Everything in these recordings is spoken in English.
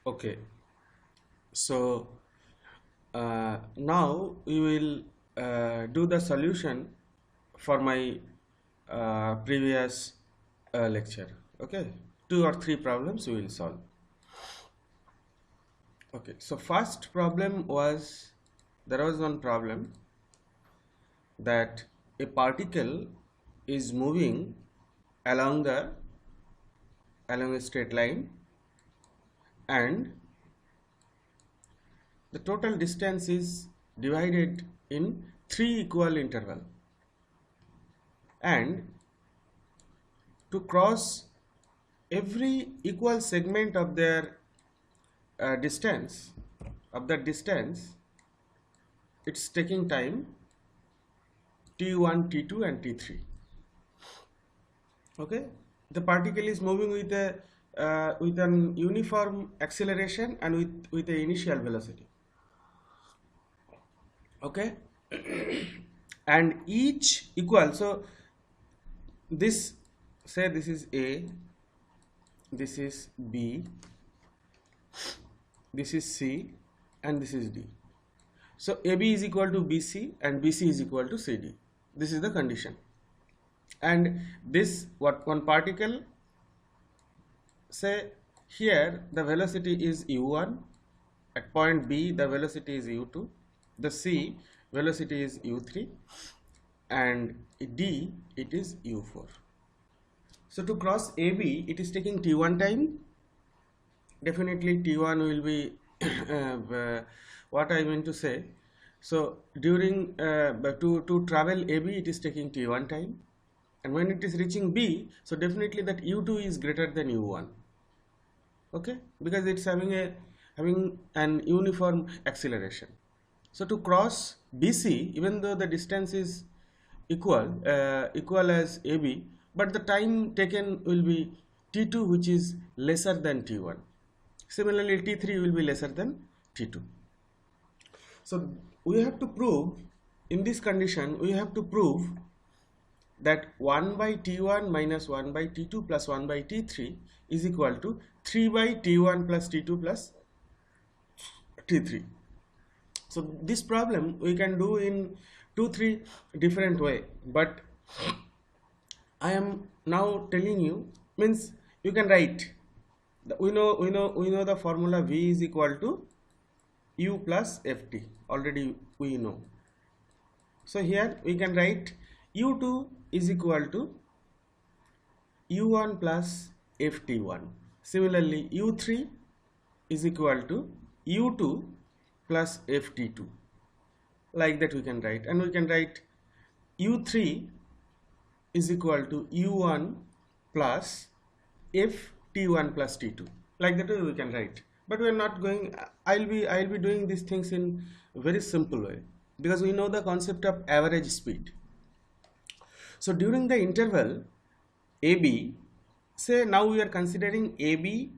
Okay, so now we will do the solution for my previous lecture. Okay, two or three problems we will solve. Okay, so first problem was, there was one problem that a particle is moving along the along a straight line, and the total distance is divided in three equal interval, and to cross every equal segment of their distance of that distance, it's taking time t1, t2 and t3. Okay, the particle is moving with an uniform acceleration and with a initial velocity. Okay, and each equal, so this, say this is A, this is B, this is C, and this is D. So AB is equal to BC and BC is equal to CD. This is the condition. And this, what one particle, say here the velocity is u1, at point B the velocity is u2, the C velocity is u3, and D it is u4. So to cross AB it is taking t1 time. Definitely t1 will be what I mean to say. So during to travel AB it is taking t1 time, and when it is reaching B, so definitely that u2 is greater than u1. Okay, because it's having an uniform acceleration. So to cross BC, even though the distance is equal as AB, but the time taken will be t2, which is lesser than t1. Similarly, t3 will be lesser than t2. So we have to prove, in this condition we have to prove that 1 by t1 minus 1 by t2 plus 1 by t3 is equal to 3 by t1 plus t2 plus t3. So this problem we can do in 2-3 different way, but I am now telling you, means you can write, we know the formula V is equal to U plus Ft, already we know. So here we can write U2 is equal to U1 plus Ft1. Similarly, U3 is equal to U2 plus Ft2. Like that we can write, and we can write U3 is equal to U1 plus Ft1 plus T2. Like that we can write. But we are not going, I'll be doing these things in a very simple way, because we know the concept of average speed. So during the interval AB, say now we are considering AB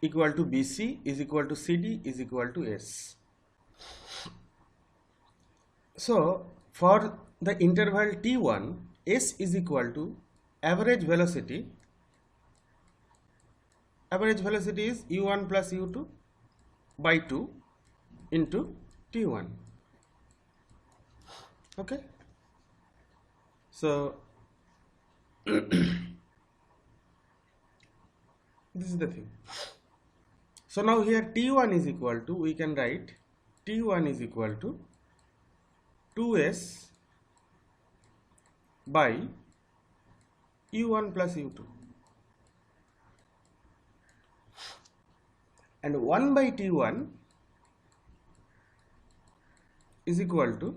equal to BC is equal to CD is equal to S. So for the interval T1, S is equal to average velocity. Average velocity is U1 plus U2 by 2 into T1. Okay. So this is the thing. So now here T1 is equal to, we can write T1 is equal to 2S by U1 plus U2, and 1 by T1 is equal to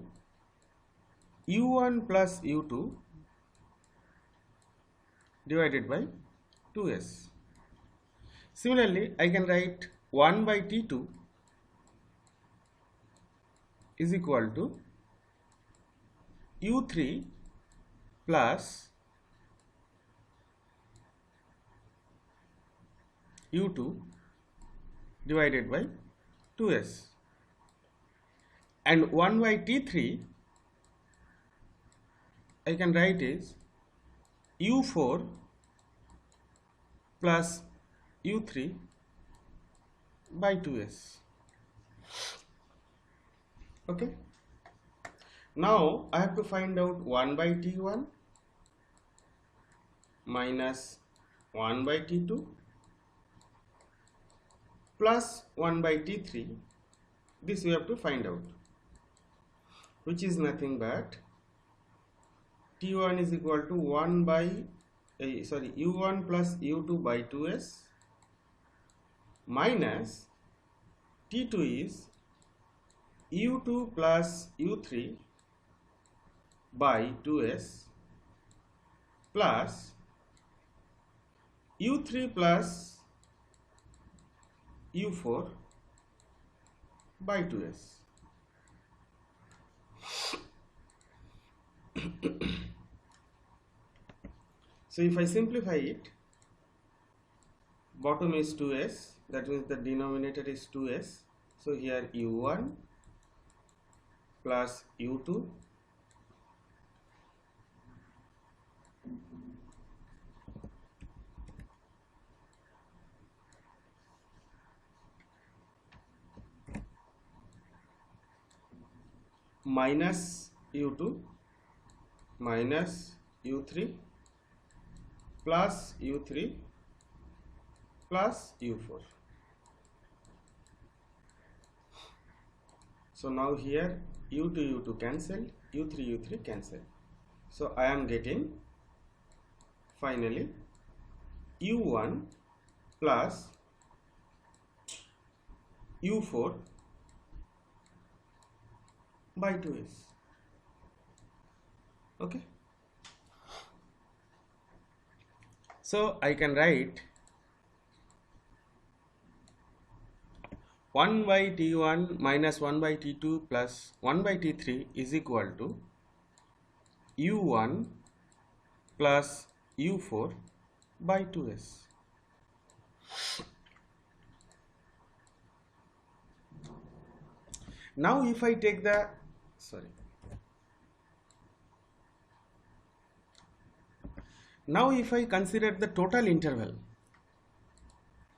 U1 plus U2 divided by 2S. Similarly, I can write 1 by T2 is equal to U3 plus U2 divided by 2S, and 1 by T3 I can write is U4 plus U3 by 2s. Okay. Now I have to find out 1 by t1 minus 1 by t2 plus 1 by t3. This we have to find out, which is nothing but t1 is equal to 1 by u1 plus u2 by 2s minus t2 is u2 plus u3 by 2s plus u3 plus u4 by 2s. So if I simplify it, bottom is 2s, that means the denominator is 2s. So here u1 plus u2 minus u2 minus u3 plus u3 plus u4. So now here u2 cancel, u3 cancel. So I am getting finally u1 plus u4 by 2s. Okay. So I can write 1 by t1 minus 1 by t2 plus 1 by t3 is equal to u1 plus u4 by 2s. Now if I take the now if I consider the total interval,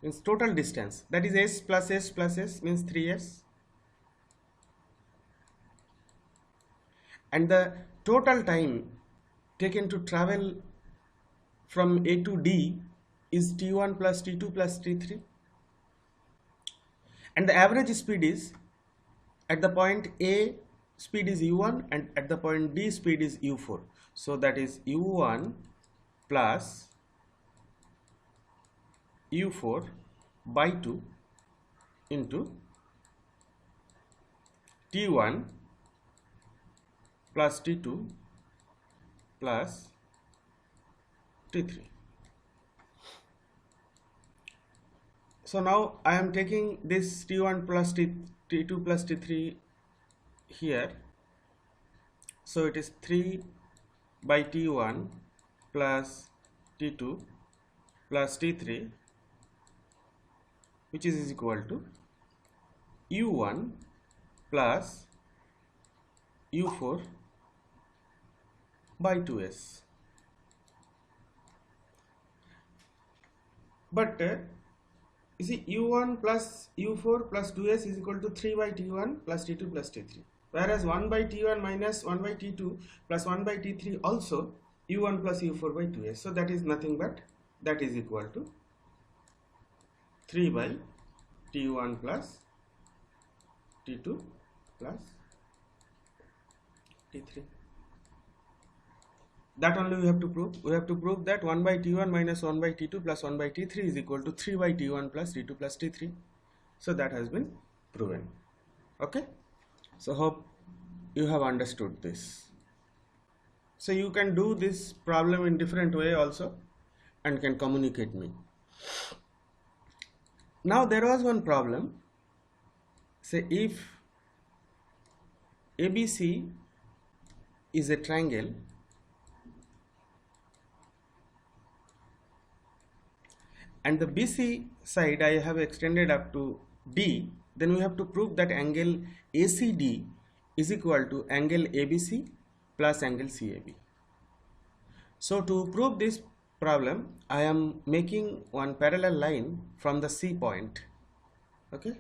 means total distance, that is s plus s means 3s, and the total time taken to travel from A to D is t1 plus t2 plus t3, and the average speed is at the point A speed is u1 and at the point D speed is u4. So that is u1 plus u4 by 2 into t1 plus t2 plus t3. So now I am taking this t1 plus t2 plus t3 here. So it is 3 by t1 plus t2 plus t3, which is equal to u1 plus u4 by 2s. But you see, u1 plus u4 plus 2s is equal to 3 by t1 plus t2 plus t3, whereas 1 by t1 minus 1 by t2 plus 1 by t3 also u1 plus u4 by 2s. So that is nothing but that is equal to 3 by t1 plus t2 plus t3. That only we have to prove. We have to prove that 1 by t1 minus 1 by t2 plus 1 by t3 is equal to 3 by t1 plus t2 plus t3. So that has been proven. Okay. So hope you have understood this. So you can do this problem in different way also and can communicate me. Now there was one problem. Say if ABC is a triangle and the BC side I have extended up to D, then we have to prove that angle ACD is equal to angle ABC plus angle CAB. So to prove this problem, I am making one parallel line from the C point Okay,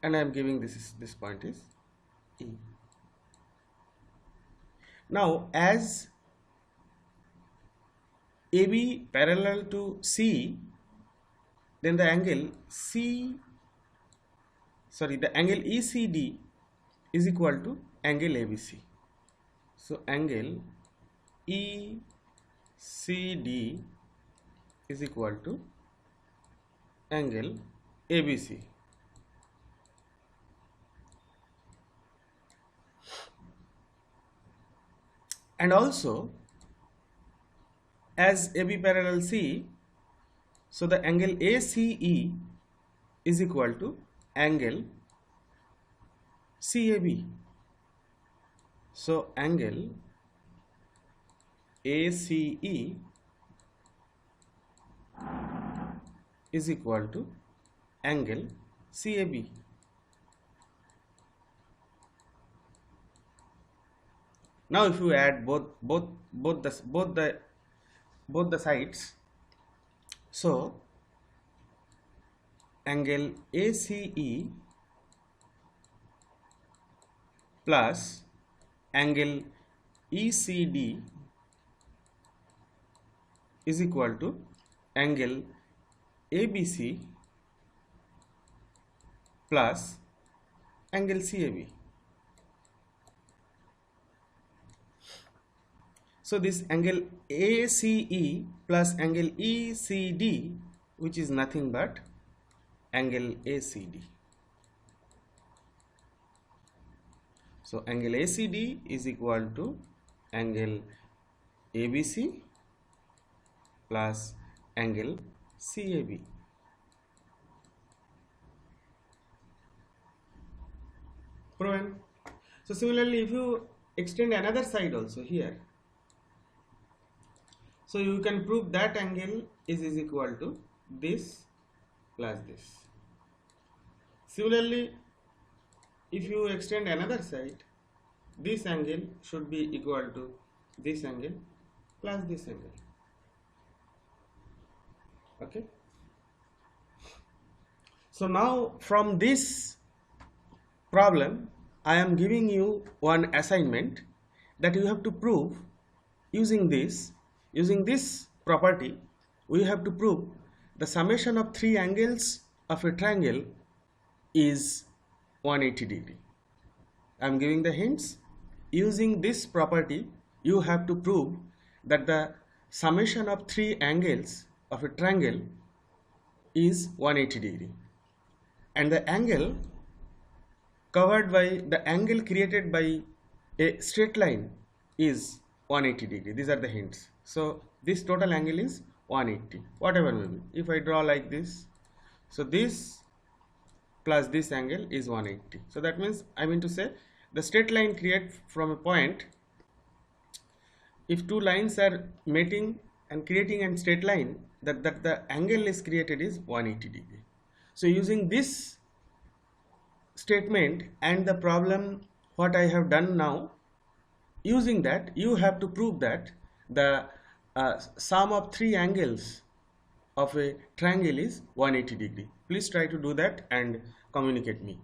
and I am giving this point is E. Now as AB parallel to C, then the angle the angle ECD is equal to angle ABC. So angle ECD is equal to angle ABC. And also as AB parallel C, so the angle ACE is equal to angle CAB. So angle ACE is equal to angle CAB. Now if you add both the sides, so angle ACE plus angle ECD is equal to angle ABC plus angle CAB. So this angle ACE plus angle ECD, which is nothing but angle ACD. So angle ACD is equal to angle ABC plus angle CAB. Proven. So similarly, if you extend another side also here, so you can prove that angle is equal to this plus this. Similarly, if you extend another side, this angle should be equal to this angle plus this angle. Okay. So now from this problem, I am giving you one assignment that you have to prove using this property. We have to prove the summation of three angles of a triangle is 180 degree. I am giving the hints. Using this property, you have to prove that the summation of three angles of a triangle is 180 degree, and the angle covered by the angle created by a straight line is 180 degree. These are the hints. So this total angle is 180, whatever may be. If I draw like this, so this plus this angle is 180. So that means, I mean to say, the straight line created from a point, if two lines are meeting and creating a straight line, that the angle is created is 180 degree. So using this statement and the problem what I have done now, using that you have to prove that the sum of three angles of a triangle is 180 degree. Please try to do that and communicate me.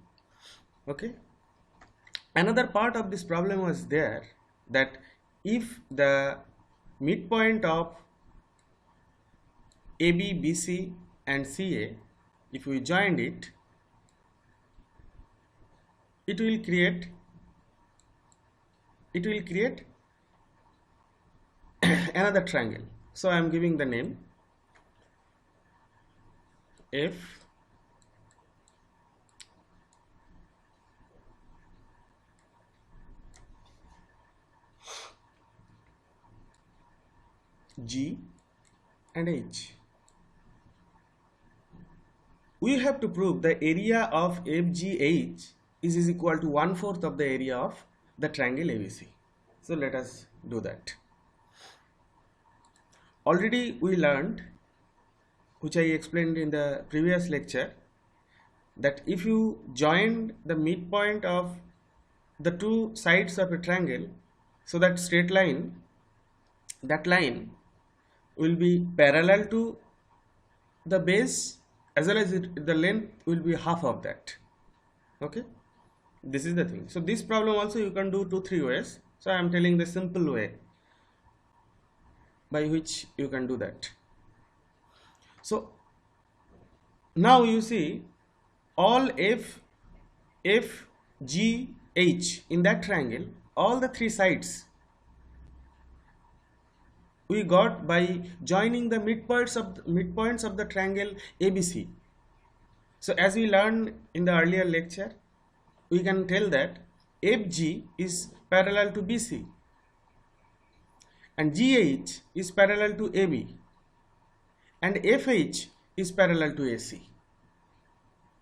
Okay. Another part of this problem was there, that if the midpoint of AB, BC and CA, if we joined it, it will create another triangle. So I am giving the name F G and H. We have to prove the area of FGH is equal to 1/4 of the area of the triangle ABC. So let us do that. Already we learned, which I explained in the previous lecture, that if you join the midpoint of the two sides of a triangle, so that straight line, that line will be parallel to the base as well as the length will be half of that. Okay, this is the thing. So this problem also you can do 2-3 ways. So I am telling the simple way by which you can do that. So now you see all F, G, H in that triangle, all the three sides we got by joining the midpoints of the triangle ABC. So as we learned in the earlier lecture, we can tell that FG is parallel to BC and GH is parallel to AB and FH is parallel to AC.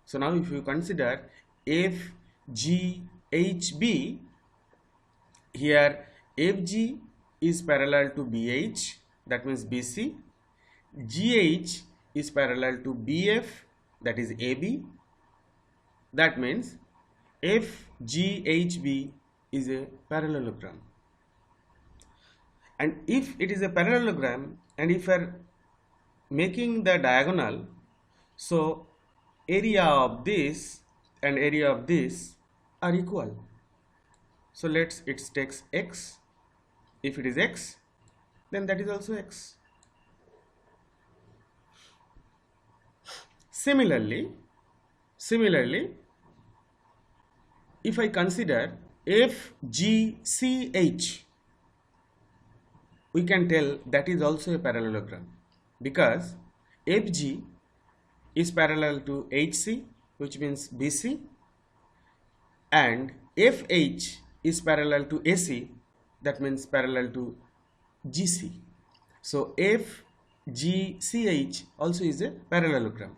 So now if you consider FGHB, here FG is parallel to BH, that means BC, GH is parallel to BF, that is AB, that means FGHB is a parallelogram. And if it is a parallelogram and if we are making the diagonal, so area of this and area of this are equal. So it takes x. If it is x, then that is also x. Similarly, if I consider FGCH, we can tell that is also a parallelogram because FG is parallel to HC, which means BC, and FH is parallel to AC, that means parallel to GC. So FGCH also is a parallelogram,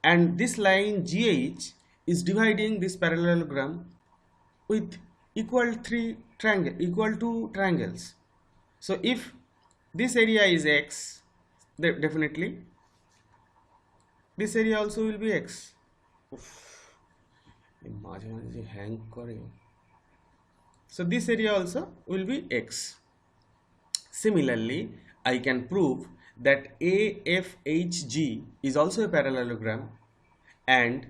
and this line GH is dividing this parallelogram with equal two triangles. So if this area is x, definitely this area also will be x. So this area also will be x. Similarly, I can prove that AFHG is also a parallelogram, and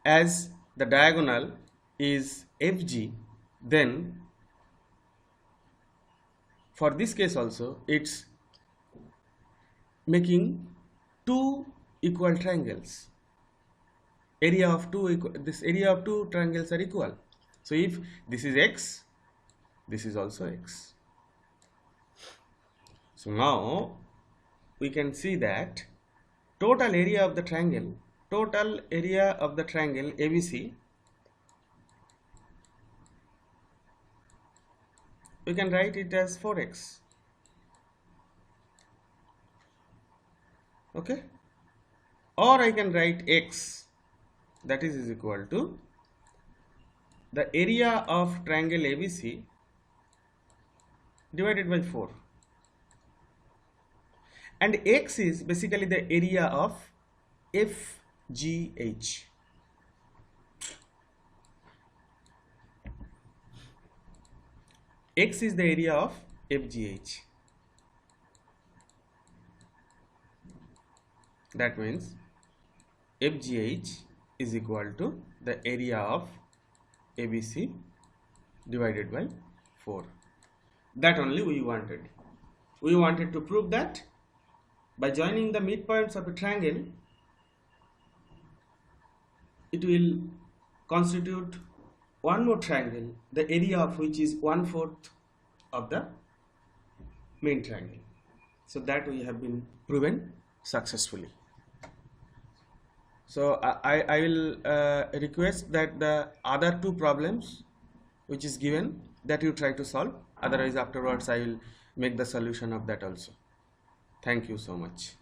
as the diagonal is FG, then for this case also it's making two equal triangles. Area of two triangles are equal. So if this is x, this is also x. So now we can see that total area of the triangle ABC, we can write it as 4x. Okay, or I can write x, that is equal to the area of triangle ABC divided by 4, and x is basically the area of FGH. X is the area of FGH. That means FGH is equal to the area of ABC divided by 4. That only we wanted. We wanted to prove that by joining the midpoints of a triangle, it will constitute one more triangle, the area of which is 1/4 of the main triangle. So that we have been proven successfully. So I will request that the other two problems which is given, that you try to solve. Otherwise afterwards I will make the solution of that also. Thank you so much.